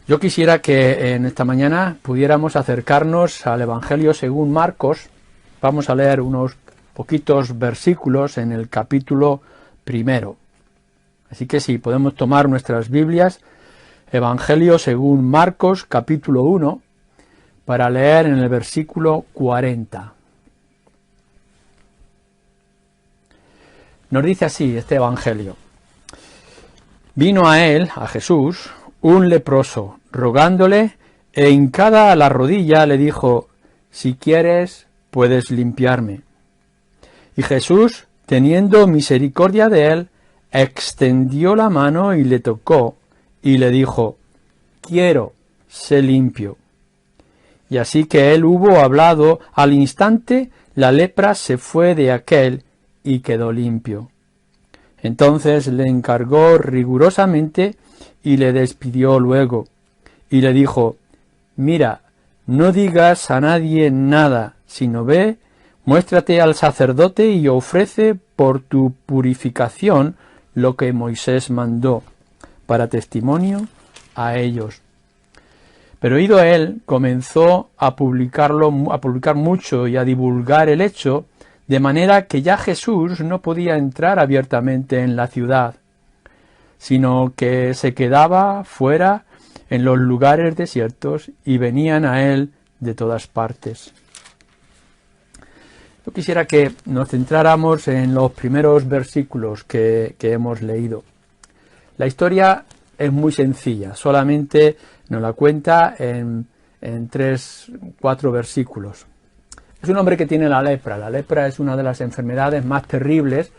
Yo quisiera que en esta mañana pudiéramos acercarnos al Evangelio según Marcos. Vamos a leer unos poquitos versículos en el capítulo 1. Así que si podemos tomar nuestras Biblias, Evangelio según Marcos, capítulo 1, para leer en el versículo 40. Nos dice así este Evangelio. Vino a él, a Jesús, un leproso, rogándole, e hincada a la rodilla le dijo: si quieres, puedes limpiarme. Y Jesús, teniendo misericordia de él, extendió la mano y le tocó, y le dijo: quiero, sé limpio. Y así que él hubo hablado, al instante la lepra se fue de aquél y quedó limpio. Entonces le encargó rigurosamente y le despidió luego, y le dijo: mira, no digas a nadie nada, sino ve, muéstrate al sacerdote y ofrece por tu purificación lo que Moisés mandó, para testimonio a ellos. Pero ido él, comenzó a publicar mucho y a divulgar el hecho, de manera que ya Jesús no podía entrar abiertamente en la ciudad, sino que se quedaba fuera en los lugares desiertos y venían a él de todas partes. Yo quisiera que nos centráramos en los primeros versículos que hemos leído. La historia es muy sencilla, solamente nos la cuenta en 4 versículos. Es un hombre que tiene la lepra. La lepra es una de las enfermedades más terribles,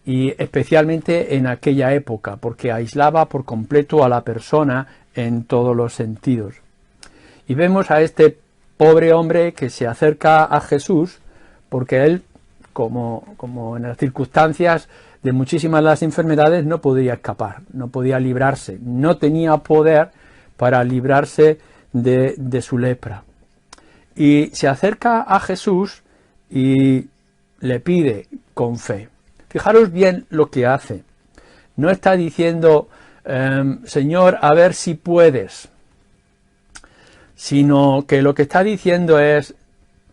y especialmente en aquella época, porque aislaba por completo a la persona en todos los sentidos. Y vemos a este pobre hombre que se acerca a Jesús, porque él, como en las circunstancias de muchísimas de las enfermedades, no podía escapar, no podía librarse, no tenía poder para librarse de su lepra. Y se acerca a Jesús y le pide con fe. Fijaros bien lo que hace. No está diciendo: Señor, a ver si puedes, sino que lo que está diciendo es: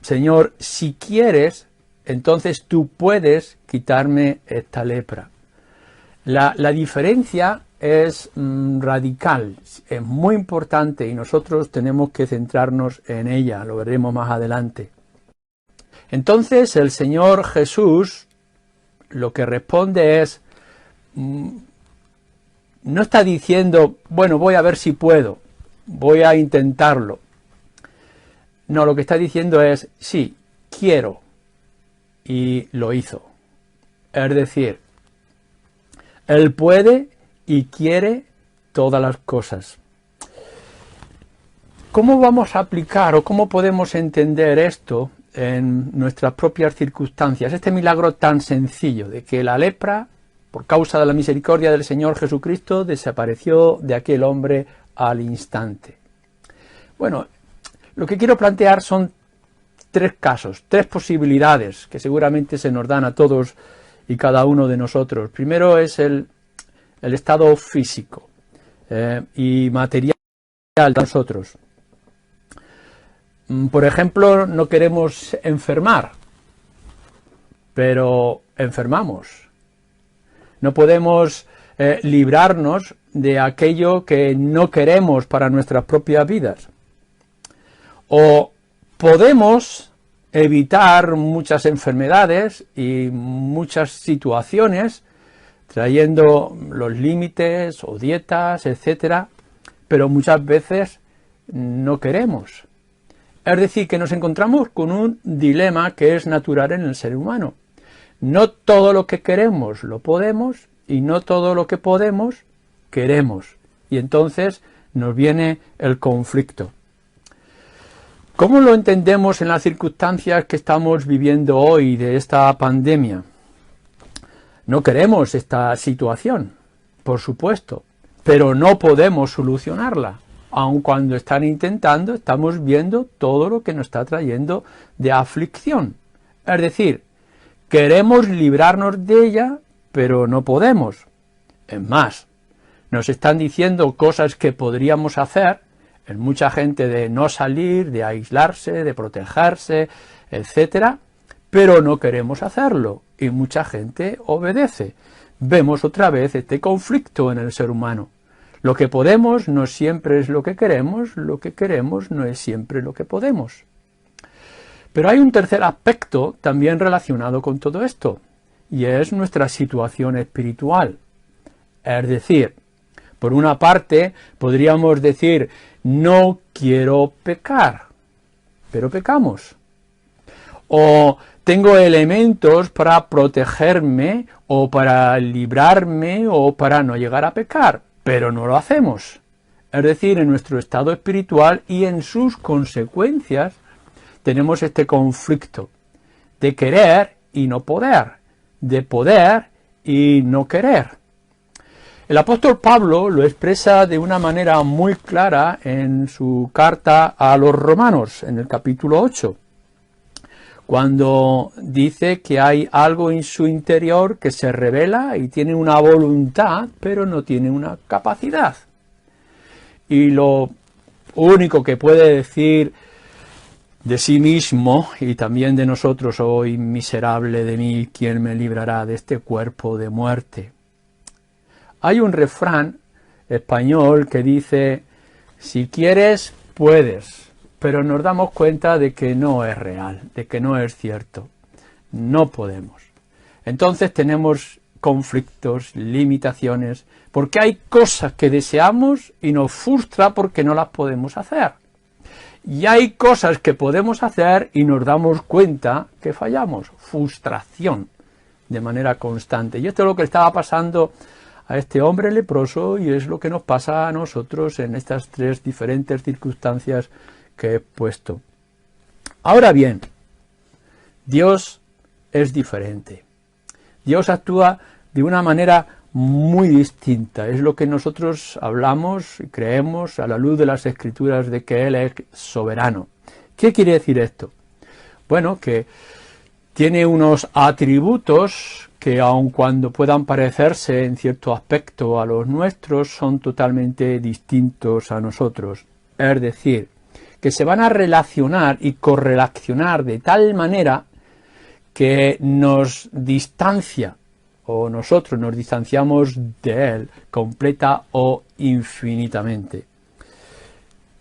Señor, si quieres, entonces tú puedes quitarme esta lepra. La diferencia es radical, es muy importante, y nosotros tenemos que centrarnos en ella, lo veremos más adelante. Entonces el Señor Jesús lo que responde es, no está diciendo: bueno, voy a ver si puedo, voy a intentarlo. No, lo que está diciendo es: sí, quiero. Y lo hizo. Es decir, Él puede y quiere todas las cosas. ¿Cómo vamos a aplicar o cómo podemos entender esto en nuestras propias circunstancias? Este milagro tan sencillo de que la lepra, por causa de la misericordia del Señor Jesucristo, desapareció de aquel hombre al instante. Bueno, lo que quiero plantear son 3 casos, 3 posibilidades que seguramente se nos dan a todos y cada uno de nosotros. Primero es el estado físico y material de nosotros. Por ejemplo, no queremos enfermar, pero enfermamos. No podemos librarnos de aquello que no queremos para nuestras propias vidas. O podemos evitar muchas enfermedades y muchas situaciones trayendo los límites o dietas, etcétera, pero muchas veces no queremos. Es decir, que nos encontramos con un dilema que es natural en el ser humano. No todo lo que queremos lo podemos, y no todo lo que podemos queremos. Y entonces nos viene el conflicto. ¿Cómo lo entendemos en las circunstancias que estamos viviendo hoy de esta pandemia? No queremos esta situación, por supuesto, pero no podemos solucionarla. Aun cuando están intentando, estamos viendo todo lo que nos está trayendo de aflicción. Es decir, queremos librarnos de ella, pero no podemos. Es más, nos están diciendo cosas que podríamos hacer en mucha gente de no salir, de aislarse, de protegerse, etcétera, pero no queremos hacerlo y mucha gente obedece. Vemos otra vez este conflicto en el ser humano. Lo que podemos no siempre es lo que queremos no es siempre lo que podemos. Pero hay un tercer aspecto también relacionado con todo esto, y es nuestra situación espiritual. Es decir, por una parte podríamos decir, no quiero pecar, pero pecamos. O tengo elementos para protegerme, o para librarme, o para no llegar a pecar, pero no lo hacemos. Es decir, en nuestro estado espiritual y en sus consecuencias tenemos este conflicto de querer y no poder, de poder y no querer. El apóstol Pablo lo expresa de una manera muy clara en su carta a los romanos, en el capítulo 8, cuando dice que hay algo en su interior que se revela y tiene una voluntad, pero no tiene una capacidad. Y lo único que puede decir de sí mismo y también de nosotros: hoy miserable de mí, ¿quién me librará de este cuerpo de muerte? Hay un refrán español que dice, si quieres, puedes, pero nos damos cuenta de que no es real, de que no es cierto. No podemos. Entonces tenemos conflictos, limitaciones, porque hay cosas que deseamos y nos frustra porque no las podemos hacer. Y hay cosas que podemos hacer y nos damos cuenta que fallamos. Frustración de manera constante. Y esto es lo que estaba pasando a este hombre leproso y es lo que nos pasa a nosotros en estas tres diferentes circunstancias que he puesto. Ahora bien, Dios es diferente. Dios actúa de una manera muy distinta. Es lo que nosotros hablamos y creemos a la luz de las Escrituras, de que Él es soberano. ¿Qué quiere decir esto? Bueno, que tiene unos atributos que, aun cuando puedan parecerse en cierto aspecto a los nuestros, son totalmente distintos a nosotros. Es decir, que se van a relacionar y correlacionar de tal manera que nos distancia, o nosotros nos distanciamos de Él completa o infinitamente.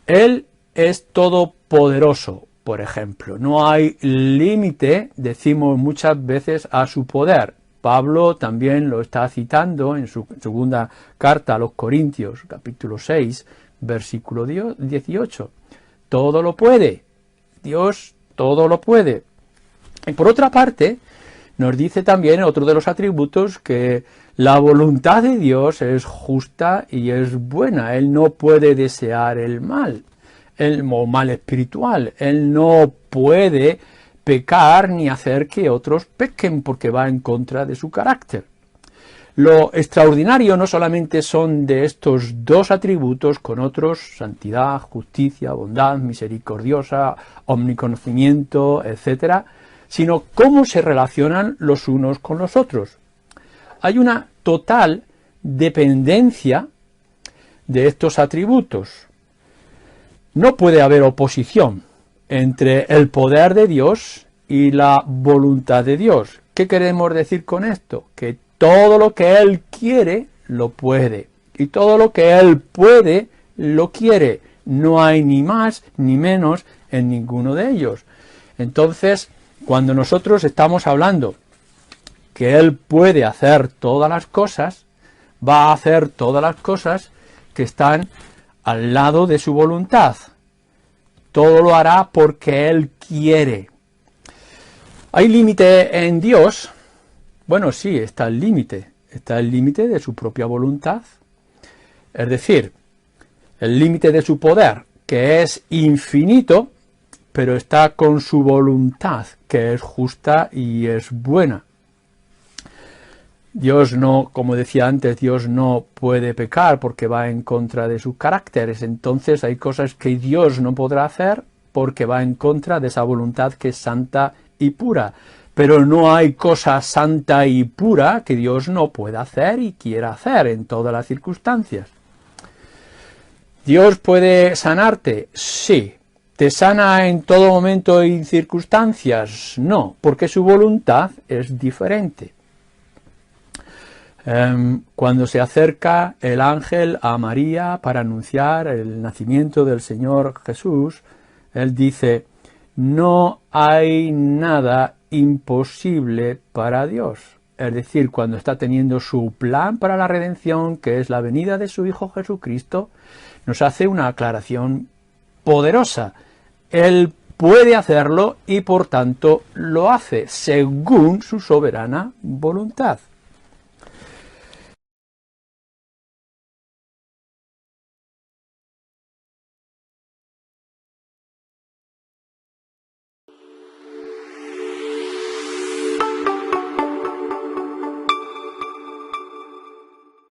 Él es todopoderoso, por ejemplo. No hay límite, decimos muchas veces, a su poder. Pablo también lo está citando en su segunda carta a los Corintios, capítulo 6, versículo 18. Todo lo puede. Dios todo lo puede. Y por otra parte, nos dice también otro de los atributos que la voluntad de Dios es justa y es buena. Él no puede desear el mal, el mal espiritual. Él no puede pecar ni hacer que otros pequen porque va en contra de su carácter. Lo extraordinario no solamente son de estos dos atributos con otros, santidad, justicia, bondad, misericordiosa, omniconocimiento, etc., sino cómo se relacionan los unos con los otros. Hay una total dependencia de estos atributos. No puede haber oposición entre el poder de Dios y la voluntad de Dios. ¿Qué queremos decir con esto? Que todo lo que Él quiere, lo puede. Y todo lo que Él puede, lo quiere. No hay ni más ni menos en ninguno de ellos. Entonces, cuando nosotros estamos hablando que Él puede hacer todas las cosas, va a hacer todas las cosas que están al lado de su voluntad. Todo lo hará porque Él quiere. ¿Hay límite en Dios? Bueno, sí, está el límite. Está el límite de su propia voluntad. Es decir, el límite de su poder, que es infinito, pero está con su voluntad, que es justa y es buena. Dios no, como decía antes, Dios no puede pecar porque va en contra de sus caracteres. Entonces hay cosas que Dios no podrá hacer porque va en contra de esa voluntad que es santa y pura. Pero no hay cosa santa y pura que Dios no pueda hacer y quiera hacer en todas las circunstancias. ¿Dios puede sanarte? Sí. ¿Te sana en todo momento y circunstancias? No, porque su voluntad es diferente. Cuando se acerca el ángel a María para anunciar el nacimiento del Señor Jesús, él dice, no hay nada imposible para Dios. Es decir, cuando está teniendo su plan para la redención, que es la venida de su Hijo Jesucristo, nos hace una aclaración poderosa. Él puede hacerlo y por tanto lo hace según su soberana voluntad.